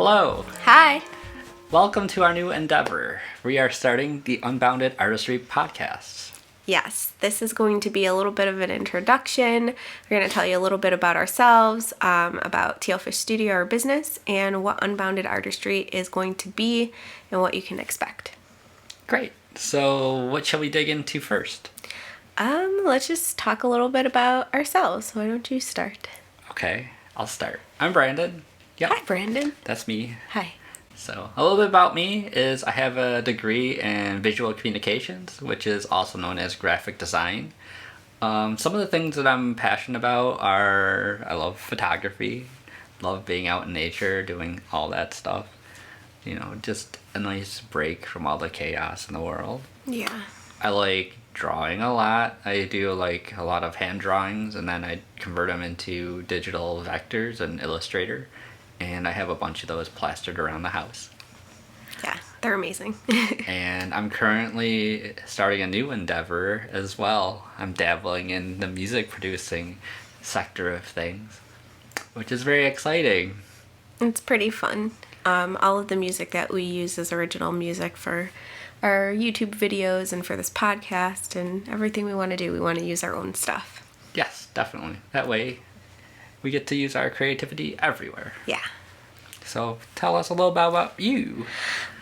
Hello. Hi. Welcome to our new endeavor. We are starting the Unbounded Artistry podcast. Yes, this is going to be a little bit of an introduction. We're going to tell you a little bit about ourselves, about Teal Studio, our business, and what Unbounded Artistry is going to be and what you can expect. Great. So what shall we dig into first? Let's just talk a little bit about ourselves. Why don't you start? Okay, I'll start. I'm Brandon. Yep. Hi, Brandon. That's me. Hi. So a little bit about me is I have a degree in visual communications, which is also known as graphic design. Some of the things that I'm passionate about are I love photography, love being out in nature, doing all that stuff. You know, just a nice break from all the chaos in the world. Yeah. I like drawing a lot. I do like a lot of hand drawings and then I convert them into digital vectors in Illustrator. And I have a bunch of those plastered around the house. Yeah, they're amazing. And I'm currently starting a new endeavor as well. I'm dabbling in the music producing sector of things, which is very exciting. It's pretty fun. All of the music that we use is original music for our YouTube videos and for this podcast and everything we want to do. We want to use our own stuff. Yes, definitely. That way we get to use our creativity everywhere. Yeah. So tell us a little bit about you.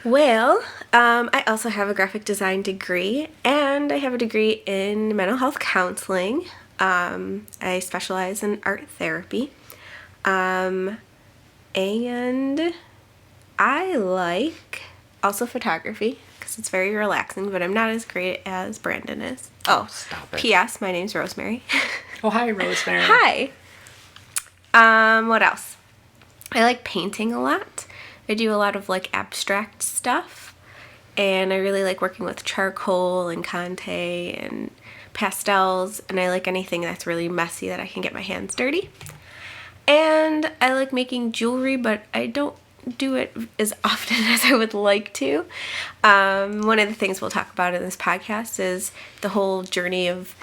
Well, I also have a graphic design degree and I have a degree in mental health counseling. I specialize in art therapy. And I like also photography because it's very relaxing, but I'm not as great as Brandon is. Oh, stop it. P.S. My name's Rosemary. Oh, hi, Rosemary. Hi. What else? I like painting a lot. I do a lot of like abstract stuff, and I really like working with charcoal and Conte and pastels, and I like anything that's really messy that I can get my hands dirty. And I like making jewelry, but I don't do it as often as I would like to. One of the things we'll talk about in this podcast is the whole journey of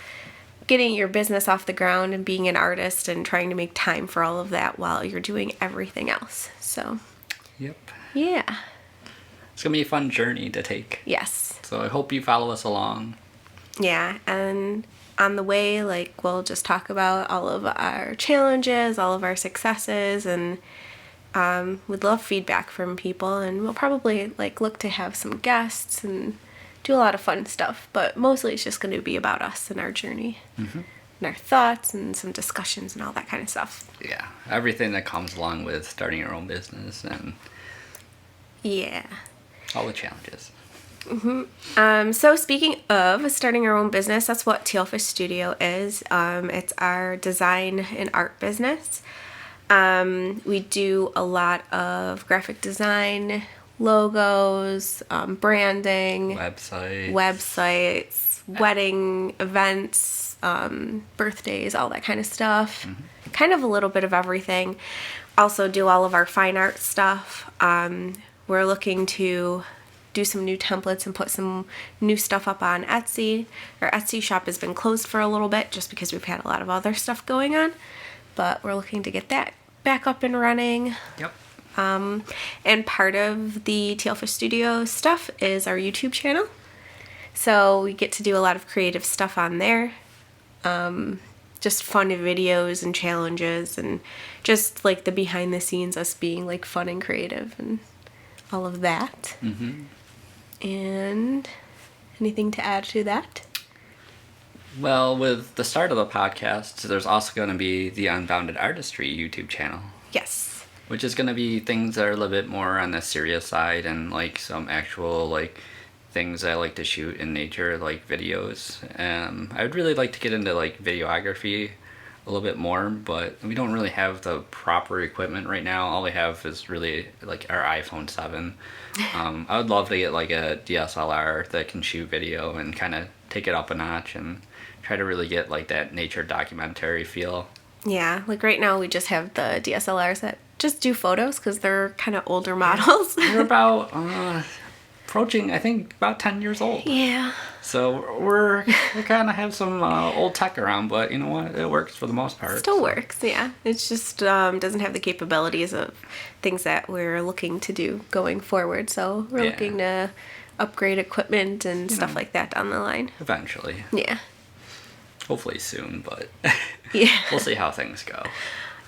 getting your business off the ground and being an artist and trying to make time for all of that while you're doing everything else. So, Yep. yeah. It's going to be a fun journey to take. Yes. So I hope you follow us along. Yeah, and on the way, like, we'll just talk about all of our challenges, all of our successes, and we'd love feedback from people, and we'll probably, like, look to have some guests and do a lot of fun stuff, but mostly it's just going to be about us and our journey and our thoughts and some discussions and all that kind of stuff. Yeah, everything that comes along with starting your own business and Yeah. all the challenges. So speaking of starting our own business, that's what Teal Studio is. It's our design and art business. We do a lot of graphic design, logos, branding, websites, wedding events, birthdays, all that kind of stuff. Kind of a little bit of everything. Also do all of our fine art stuff. We're looking to do some new templates and put some new stuff up on Etsy. Our Etsy shop has been closed for a little bit just because we've had a lot of other stuff going on, but we're looking to get that back up and running. Yep. And part of the Teal Studio stuff is our YouTube channel. So we get to do a lot of creative stuff on there. Just fun videos and challenges and just like the behind the scenes, us being like fun and creative and all of that. And anything to add to that? Well, with the start of the podcast, there's also going to be the Unbounded Artistry YouTube channel. Yes. Which is going to be things that are a little bit more on the serious side and like some actual like things I like to shoot in nature, like videos. I would really like to get into like videography a little bit more, but we don't really have the proper equipment right now. All we have is really like our iPhone 7. I would love to get like a DSLR that can shoot video and kind of take it up a notch and try to really get like that nature documentary feel. Yeah, like right now we just have the DSLRs that just do photos because they're kind of older models. They're about approaching, I think, about 10 years old. Yeah. So we kind of have some old tech around, but you know what? It works for the most part. Still works, yeah. It's just doesn't have the capabilities of things that we're looking to do going forward. So we're looking to upgrade equipment and stuff like that down the line. Eventually. Yeah. Hopefully soon, but Yeah. we'll see how things go.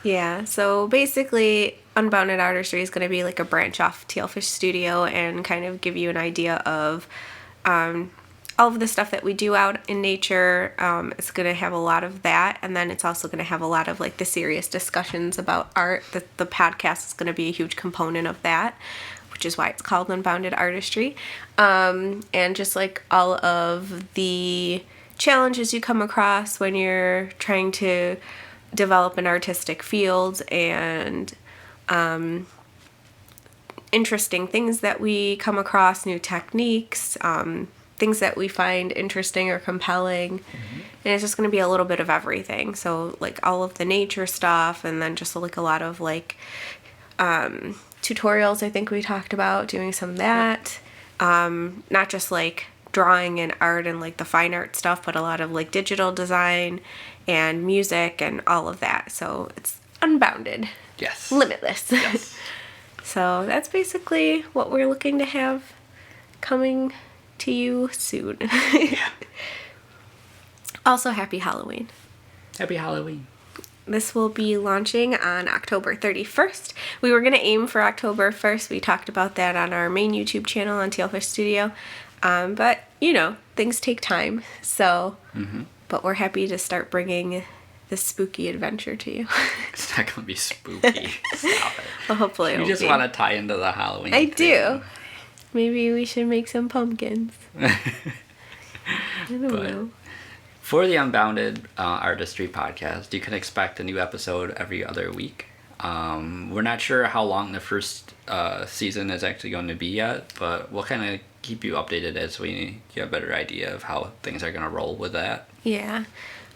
Yeah, so basically Unbounded Artistry is going to be like a branch off Tealfish Studio and kind of give you an idea of all of the stuff that we do out in nature. It's going to have a lot of that, and then it's also going to have a lot of like the serious discussions about art. The podcast is going to be a huge component of that, which is why it's called Unbounded Artistry. And just like all of the challenges you come across when you're trying to develop an artistic field, and interesting things that we come across, new techniques, things that we find interesting or compelling. And it's just going to be a little bit of everything. So like all of the nature stuff, and then just like a lot of like tutorials. I think we talked about doing some of that. Not just like drawing and art and like the fine art stuff, but a lot of like digital design and music and all of that. So it's unbounded. Yes. Limitless. Yes. So that's basically what we're looking to have coming to you soon. Yeah. Also, happy Halloween. Happy Halloween. This will be launching on October 31st. We were going to aim for October 1st. We talked about that on our main YouTube channel on Tealfish Studio. But, you know, things take time. So, but we're happy to start bringing this spooky adventure to you. It's not going to be spooky. Stop it. Well, hopefully it You won't just be. want to tie into the Halloween I theme. do. Maybe we should make some pumpkins. I don't know. For the Unbounded Artistry podcast, you can expect a new episode every other week. We're not sure how long the first season is actually going to be yet, but we'll kind of keep you updated as we get a better idea of how things are going to roll with that. Yeah.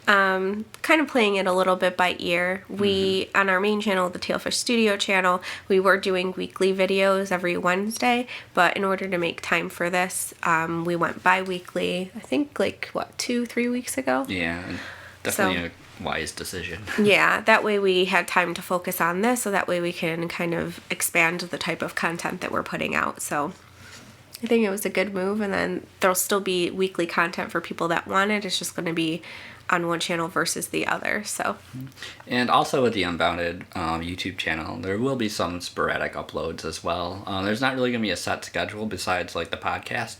Kind of playing it a little bit by ear. We, on our main channel, the Tealfish Studio channel, we were doing weekly videos every Wednesday, but in order to make time for this, we went bi-weekly, I think like, 2-3 weeks ago? Yeah, definitely a wise decision. Yeah, that way we had time to focus on this, so that way we can kind of expand the type of content that we're putting out. So I think it was a good move, and then there'll still be weekly content for people that want it. It's just going to be on one channel versus the other. So, and also with the Unbounded YouTube channel, there will be some sporadic uploads as well. There's not really going to be a set schedule besides like the podcast,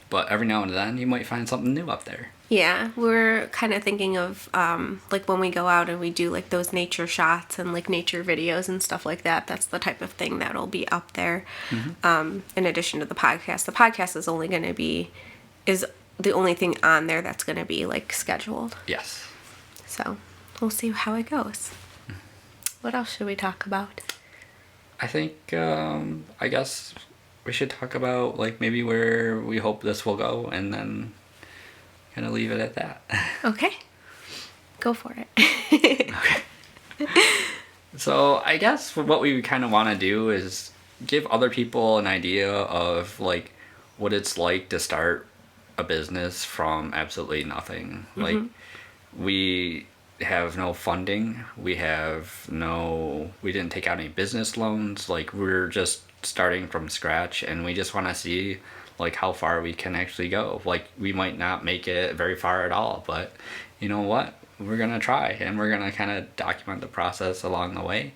but every now and then you might find something new up there. yeah, we're kind of thinking of like when we go out and we do like those nature shots and like nature videos and stuff like that. That's the type of thing that'll be up there. In addition to the podcast. The podcast is only going to be the only thing on there that's going to be like scheduled. Yes. So we'll see how it goes. What else should we talk about? I think I guess we should talk about like maybe where we hope this will go, and then kind of leave it at that. Okay. Go for it. Okay. So I guess what we kind of want to do is give other people an idea of like what it's like to start a business from absolutely nothing. Like we have no funding, we didn't take out any business loans, like we're just starting from scratch, and we just want to see like how far we can actually go. Like we might not make it very far at all, but you know what, we're gonna try, and we're gonna kind of document the process along the way,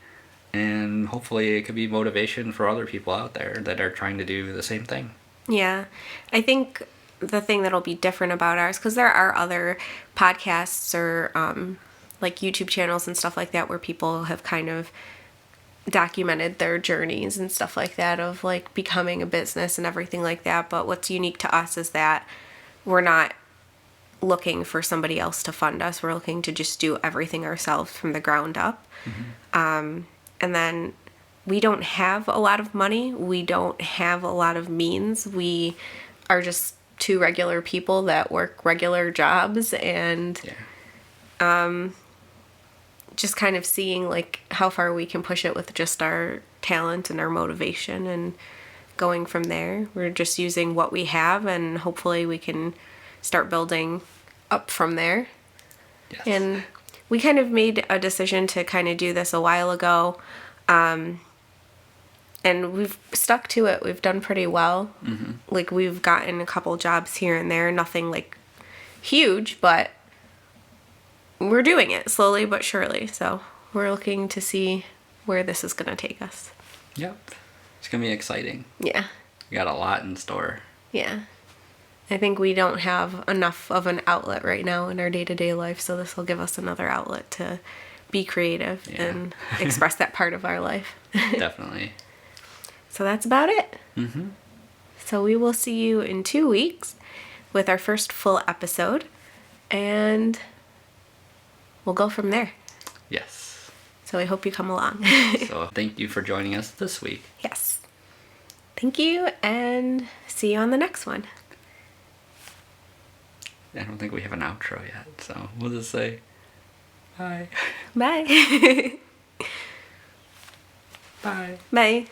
and hopefully it could be motivation for other people out there that are trying to do the same thing. Yeah. I think the thing that'll be different about ours, because there are other podcasts or like YouTube channels and stuff like that where people have kind of documented their journeys and stuff like that of like becoming a business and everything like that. But what's unique to us is that we're not looking for somebody else to fund us. We're looking to just do everything ourselves from the ground up. And then we don't have a lot of money. We don't have a lot of means. We are just two regular people that work regular jobs, and just kind of seeing like how far we can push it with just our talent and our motivation, and going from there. We're just using what we have, and hopefully we can start building up from there. Yes. And we kind of made a decision to kind of do this a while ago. And we've stuck to it. We've done pretty well. Mm-hmm. Like, we've gotten a couple jobs here and there. Nothing, like, huge, but we're doing it slowly but surely. So we're looking to see where this is going to take us. Yep. It's going to be exciting. Yeah. We got a lot in store. Yeah. I think we don't have enough of an outlet right now in our day-to-day life, so this will give us another outlet to be creative and express that part of our life. Definitely. So that's about it. Mm-hmm. So we will see you in 2 weeks with our first full episode, and we'll go from there. Yes. So I hope you come along. So thank you for joining us this week. Yes. Thank you, and see you on the next one. I don't think we have an outro yet, so we'll just say bye. Bye. Bye. Bye.